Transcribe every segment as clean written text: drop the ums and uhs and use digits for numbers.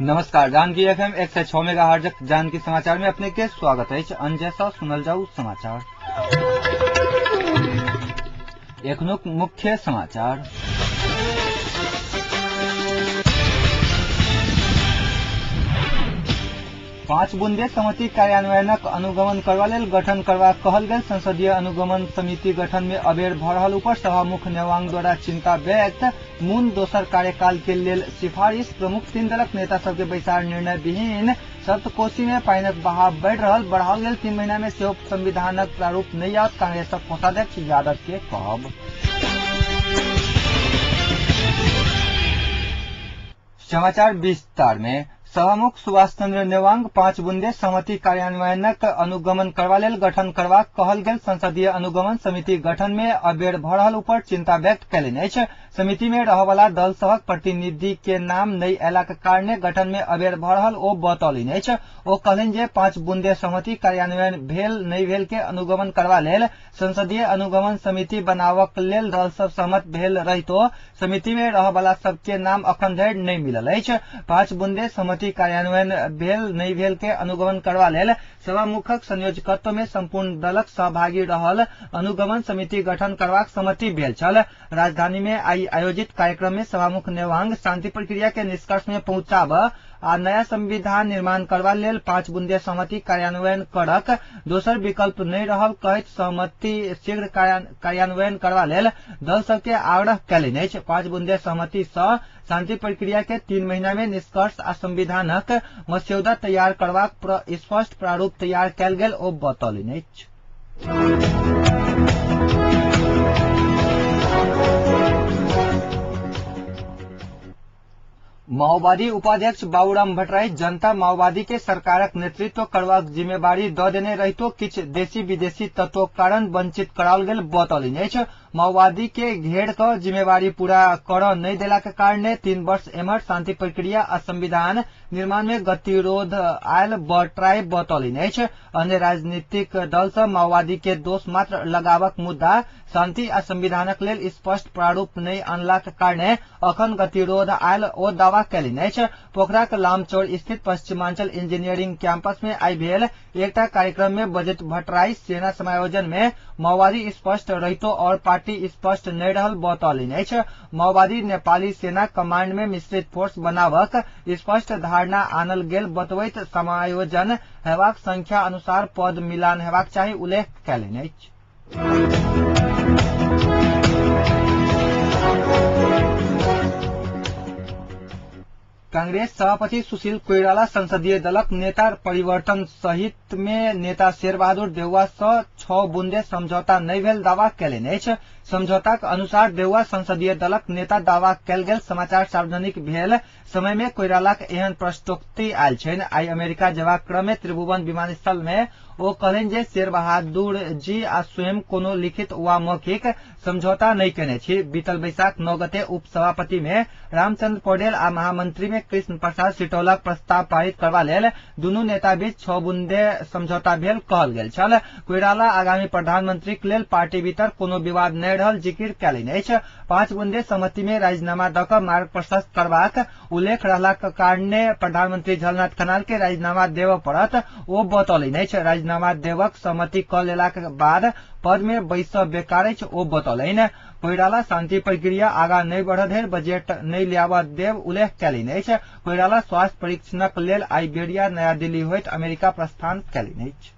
नमस्कार। Janaki FM 106 megahertz Janaki समाचार में अपने के स्वागत है। अंजैसा सुनल जाऊ समाचार। एखनुक मुख्य समाचार। पाँच बुंदे समिति कार्यान्वयनक अनुगमन करबा लेल गठन करबा कहल गेल। संसदीय अनुगमन समिति गठन में अबेर भ रहल उपर सभामुख नेवांग द्वारा चिंता व्यक्त। मून दोसर कार्यकाल के लेल सिफारिश। प्रमुख तीन दलक नेता सबके बैसार निर्णय विहीन। सप्तकोशी में पानिक बहाव बढ़ रहल। बढ़ाओल गेल 3 महीना में सेहो संविधानक प्रारूप नहीं आवत। कांग्रेसक कोषाध्यक्ष यादव के कहब। समाचार विस्तार में। सभामुख सुभाष चंद्र नेवांग पाँच बुंदे समिति कार्यान्वयनक अनुगमन करबा लेल गठन करबा कहल गेल। संसदीय अनुगमन समिति गठन में अबेर भ रहल उपर चिंता व्यक्त कयलनि अछि। समिति में रहबला दल सभक प्रतिनिधि के नाम नहीं अयलाक कारणे गठन में अबेर भ रहल ओ बतौलनि अछि। ओ कहलनि जे पाँच बुंदे समिति कार्यान्वयन भेल नहीं भेल के अनुगमन करबा लेल संसदीय अनुगमन समिति बनावक लेल दल सब सहमत भेल रहितो समिति में रहबला सबके नाम अखन धरि नहीं मिलल अछि। पाँच बुंदे समिति कार्यान्वयन भेल नहीं भेल के अनुगमन करबा लेल सभामुखक संयोजकत्व में संपूर्ण दलक सहभागी रहल अनुगमन समिति गठन करबाक सहमति भेल छल। राजधानी में आई आयोजित कार्यक्रम में सभामुख नेवांग शांति प्रक्रिया के निष्कर्ष में पहुंचाब आ नया संविधान निर्माण करबा लेल पाँच बुंदे समिति कार्यान्वयन करक दोसर विकल्प नहीं रहल कहैत सहमति शीघ्र कार्यान्वयन करबा लेल दल सबके आग्रह कयलनि अछि। पाँच बुंदे समिति सँ शांति प्रक्रिया के 3 महीना में निष्कर्ष आ संविधानक मस्यौदा तैयार करबाक स्पष्ट प्रारूप तैयार कयल गेल ओ बतौलनि अछि। माओवादी उपाध्यक्ष बाबूराम भट्टराई जनता माओवादी के सरकारक नेतृत्व करबाक जिम्मेवारी द देने रहितो किछ देशी विदेशी तत्वक कारण वंचित कराओल गेल बतौलनि अछि। माओवादी के घेर क जिम्मेवारी पूरा कर नहीं देलाक कारणे 3 वर्ष एम्हर शांति प्रक्रिया आ संविधान निर्माण में गतिरोध आयल भट्टराई बतौलनि अछि। अन्य राजनीतिक दल सब माओवादी के दोष मात्र लगावक मुद्दा शांति आ संविधानक लेल स्पष्ट प्रारूप नहीं आनलाक कारणे अखन गतिरोध आयल ओ दावा कयलनि अछि। पोखराक लामचौर स्थित पश्चिमांचल इंजीनियरिंग कैंपस में आई भेल एकटा कार्यक्रम में बजैत भट्टराई सेना समायोजन में माओवादी स्पष्ट रहितो और पार्टी स्पष्ट नहीं रहल बतौलनि अछि। माओवादी नेपाली सेना कमांड में मिश्रित फोर्स बनावक स्पष्ट धारणा आनल गेल बतबैत समायोजन हेबाक संख्या अनुसार पद मिलान हेबाक चाही उल्लेख कयलनि अछि। कांग्रेस सभापति सुशील कोइराला संसदीय दलक नेता परिवर्तन सहित में नेता शेरबहादुर देउवा सँ 6 बुंदे समझौता नहीं भेल दावा कयलनि अछि। समझौताक अनुसार देउवा संसदीय दलक नेता दावा कयल गेल समाचार सार्वजनिक भेल समय में कोइरालाक एहन प्रश्नोक्ति आयल छनि। आई अमेरिका जेबाक क्रम में त्रिभुवन विमानस्थल में ओ कहलनि जे शेरबहादुर जी आ स्वयं कोनो लिखित वा मौखिक समझौता नहीं केने छी। बीतल बैसाख 9 गते उपसभापति में रामचंद्र पौडेल आ महामंत्री में कृष्ण प्रसाद सिटौलाक प्रस्ताव पारित करबा लेल दुनू नेता बीच 6 बुंदे समझौता भेल कहल गेल छल। कोइराला आगामी प्रधानमंत्रीक लेल पार्टी भीतर कोनो विवाद नहीं रहल जिकिर कयलनि अछि। 5 बुंदे समिति में राजीनामा द क मार्ग प्रशस्त करबाक उल्लेख रहलाक कारणे प्रधानमंत्री झलनाथ खनाल के राजीनामा देबऽ पड़त ओ बतौलनि अछि। राजीनामा देवक सहमति क लेलाक बाद पद में बैसब बेकार अछि ओ बतौलनि। कोइराला शांति प्रक्रिया आगा नहीं बढ़ धरि बजट नहीं लियाबऽ देब उल्लेख कयलनि अछि। कोइराला स्वास्थ्य परीक्षणक लेल आई बेरिया नया दिल्ली होइत अमेरिका प्रस्थान कयलनि अछि।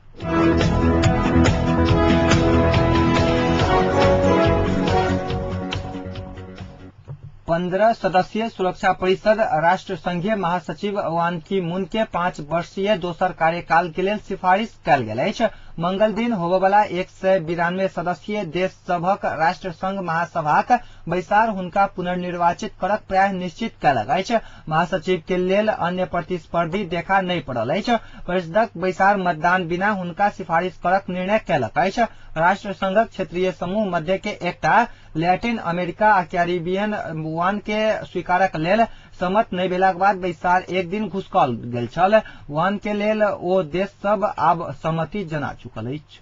पंद्रह सदस्यीय सुरक्षा परिषद राष्ट्र संघीय महासचिव वान की मून के 5 वर्षीय दोसर कार्यकाल के लेल सिफारिश कयल गेल अछि। मंगल दिन होबयवला 192 सदस्यीय देश सभक राष्ट्र संघ महासभाक बैसार हुनका पुनर्निर्वाचित करक प्राय निश्चित कयलक अछि। महासचिव के लेल अन्य प्रतिस्पर्धी देखा नहीं पड़ल अछि। परिषदक बैसार मतदान बिना हुनका सिफारिश करक निर्णय कयलक अछि। राष्ट्र संघक क्षेत्रीय समूह मध्य के एकटा लैटिन अमेरिका आ कैरिबियन वान के स्वीकारक लेल सहमत नहीं भेलाक बाद बैसार एक दिन घुसकल गेल छल। वान के लेल ओ देश सब आब सहमति जना चुकल अछि।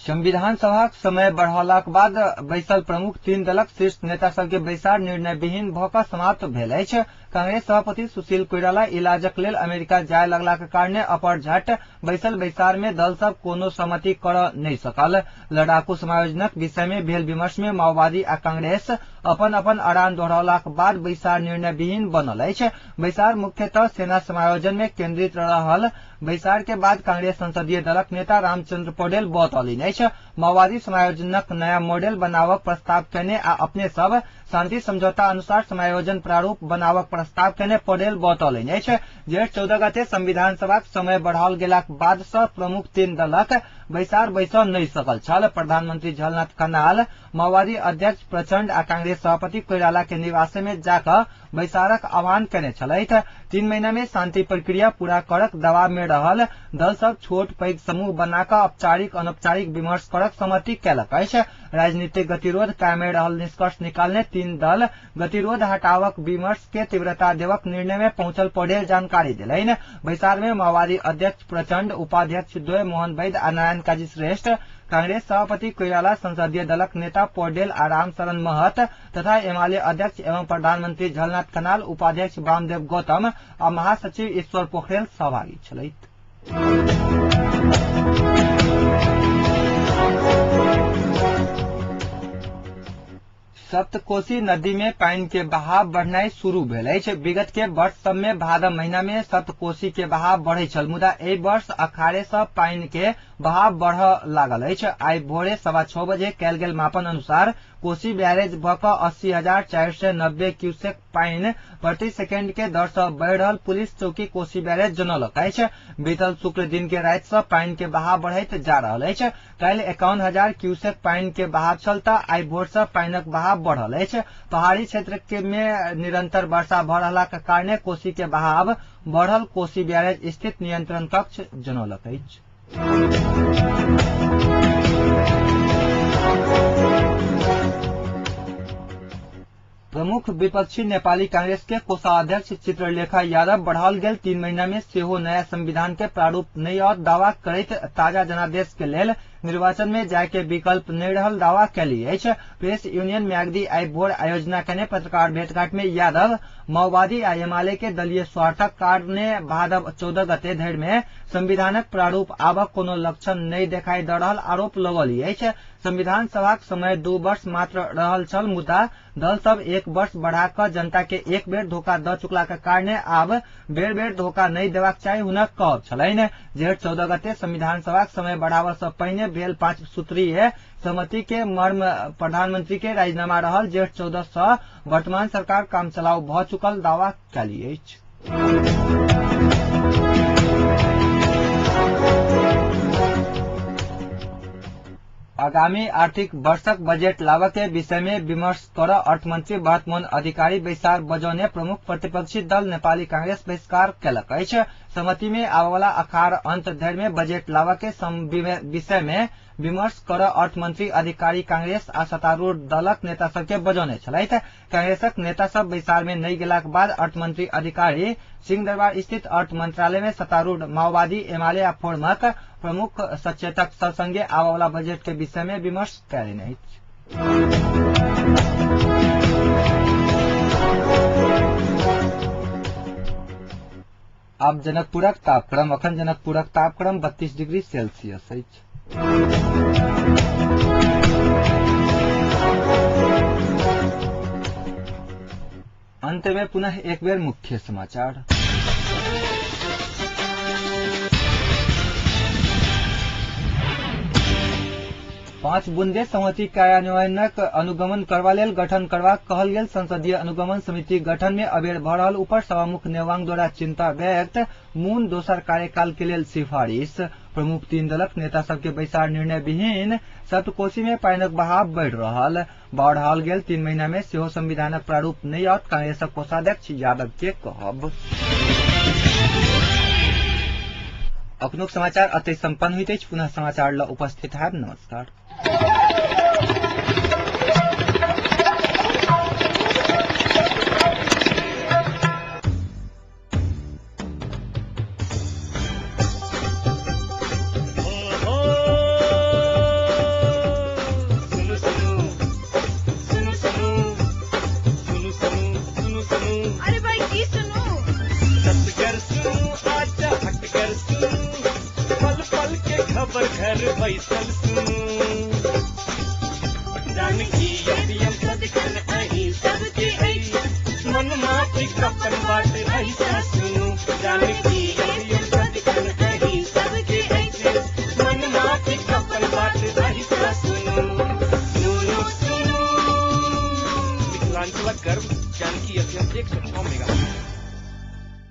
संविधान सभाक समय बढ़ौलाक बाद बैसल प्रमुख तीन दलक शीर्ष नेता सबके बैसार निर्णय विहीन भऽ कऽ समाप्त भेल अछि। कांग्रेस सभापति सुशील कोइराला इलाजक लेल अमेरिका जाय लगलाक कारणे अपरझट बैसल बैसार में दल सब कोनो सहमति करऽ नहि सकल। लड़ाकू समायोजनक विषय में भेल विमर्श में माओवादी आ कांग्रेस अपन अपन अड़ान दोहरौलाक बाद बैसार निर्णय विहीन बनल अछि। बैसार मुख्यतः सेना समायोजन में केंद्रित रहल। बैसार के बाद कांग्रेस संसदीय दलक नेता रामचंद्र पौडेल बतौलनि अछि माओवादी समायोजनक नया मॉडल बनावक प्रस्ताव केने आ अपने सब शांति समझौता अनुसार समायोजन प्रारूप बनावक प्रस्ताव केने पौडेल बतौलनि अछि। जेठ 14 गते संविधान सभाक समय बढ़ाओल गेलाक बाद सँ प्रमुख तीन दलक बैसार बैसऽ नहि सकल छल। प्रधानमंत्री झलनाथ कनाल माओवादी अध्यक्ष प्रचंड आ कांग्रेस सभापति कोइराला के निवास में जाकर बैसारक आह्वान केने छलथि। 3 महीना में शांति प्रक्रिया पूरा करक दबाव में रहल दल सब छोट पैघ समूह बनाकर औपचारिक अनौपचारिक विमर्श करक सहमति केलक अछि। राजनीतिक गतिरोध कायम रहल निष्कर्ष निकालने तीन दल गतिरोध हटावक विमर्श के तीव्रता देवक निर्णय में पहुंचल पौडेल जानकारी दिलैन। बैसार में माओवादी अध्यक्ष प्रचंड उपाध्यक्ष द्वय मोहन वैद आ नारायण काजी श्रेष्ठ कांग्रेस सभापति कोइराला संसदीय दलक नेता पौडेल आ रामशरण महत तथा एमाले अध्यक्ष एवं प्रधानमंत्री झलनाथ कनाल उपाध्यक्ष वामदेव गौतम आ महासचिव ईश्वर पोखरेल सहभागी छलथि। सप्तकोशी नदी में पानी के बहाव बढ़नाई शुरू भेल अछि। विगत के वर्ष सब में भादव महीना में सप्तकोशी के बहाव बढ़ै छल, मुदा एहि वर्ष अखाड़े से पानी के बहाव बढ़ लागल अछि। आई भोरे 6:15 बजे कैल गेल मापन अनुसार कोसी बैरेज भऽ कऽ 80,490 क्यूसेक पानी प्रति सेकेंड के दर से बढ़ि रहल पुलिस चौकी कोसी बैरेज जनौलक अछि। बीतल शुक्र दिन के राति से पानी के बहाव बढ़ैत जा रहल अछि। काल्हि 51,000 क्यूसेक पानी के बहाव छल तऽ आई भोर से पानिक बहाव बढ़ल अछि। पहाड़ी क्षेत्र में निरंतर वर्षा भऽ रहलाक कारणे कोसी के बहाव बढ़ल कोसी बैरेज स्थित नियंत्रण कक्ष जनौलक अछि। प्रमुख विपक्षी नेपाली कांग्रेस के कोषाध्यक्ष चित्रलेखा यादव बढ़ाओल गेल 3 महीना में सेहो नया संविधान के प्रारूप नहीं और दावा करैत ताजा जनादेश के लेल निर्वाचन में जाय के विकल्प नहीं रहल दावा कैली अछि। प्रेस यूनियन म्याग्दी आई भोर आयोजना केने पत्रकार भेंटघाट में यादव माओवादी आ एमाले के दलीय स्वार्थक कारणे भादव 14 गते धरि में संविधानक प्रारूप आबक कोनो लक्षण नहीं देखाई द रहल आरोप लगौली अछि। संविधान सभाक समय 2 वर्ष मात्र रहल छल, मुदा दल सब 1 वर्ष बढ़ाकर जनता के एक बेर धोखा द चुकला के कारणे आब बेर बेर धोखा नहीं देबाक चाही हुनक कहब छलैन। जेठ 14 गते संविधान सभाक समय बढ़ावा से पहिने भेल 5 सूत्रीय सहमति के मर्म प्रधानमंत्री के राजीनामा रहल। जेठ 14 से वर्तमान सरकार काम चलाऊ भ चुकल दावा कैली अछि। आगामी आर्थिक वर्षक बजट लाबक के विषय में विमर्श कर अर्थमंत्री भरतमोहन अधिकारी बैसार बजौने प्रमुख प्रतिपक्षी दल नेपाली कांग्रेस बहिष्कार केलक अछि। सहमति में आबवला अखाड़ अंत धरि में बजट लाबक के विषय में विमर्श कर अर्थमंत्री अधिकारी कांग्रेस आ सत्तारूढ़ दलक नेता सबके बजौने छलथि। कांग्रेसक नेता सब बैसार में नहीं गेलाक बाद अर्थमंत्री अधिकारी सिंहदरबार स्थित अर्थ मंत्रालय में सत्तारूढ़ माओवादी एमाले आ फोरमक प्रमुख सचेतक सब संगे आबवला बजट के विषय में विमर्श कैलनि अछि। अब जनकपुरक तापक्रम अखन जनकपुरक तापक्रम 32 डिग्री सेल्सियस अछि। अंत में पुनः एक बेर मुख्य समाचार। पांच बुंदे सहमति कार्यान्वयनक अनुगमन करबा लेल गठन करबाक कहल गेल संसदीय अनुगमन समिति गठन में अबेर भऽ रहल उपर सभामुख नेवांग द्वारा चिंता व्यक्त। मून दोसर कार्यकाल के लेल सिफारिश। प्रमुख तीन दलक नेता सबके बैसार निर्णय विहीन। सप्तकोशी में पानिक बहाव बढ़ि रहल। बढ़ाओल गेल 3 महीना में सेहो संविधानक प्रारूप नहीं आओत कांग्रेसक कोषाध्यक्ष यादव के कहब। अखनुक समाचार अतै संपन्न होइत अछि। पुनः समाचार ल उपस्थित हैब। नमस्कार। कर सुनू आजा हट कर सुनू पल पल के खबर घर बैसल सुनू जानकी एटीएम सदखन अही सबके मन माटी कपन बाटे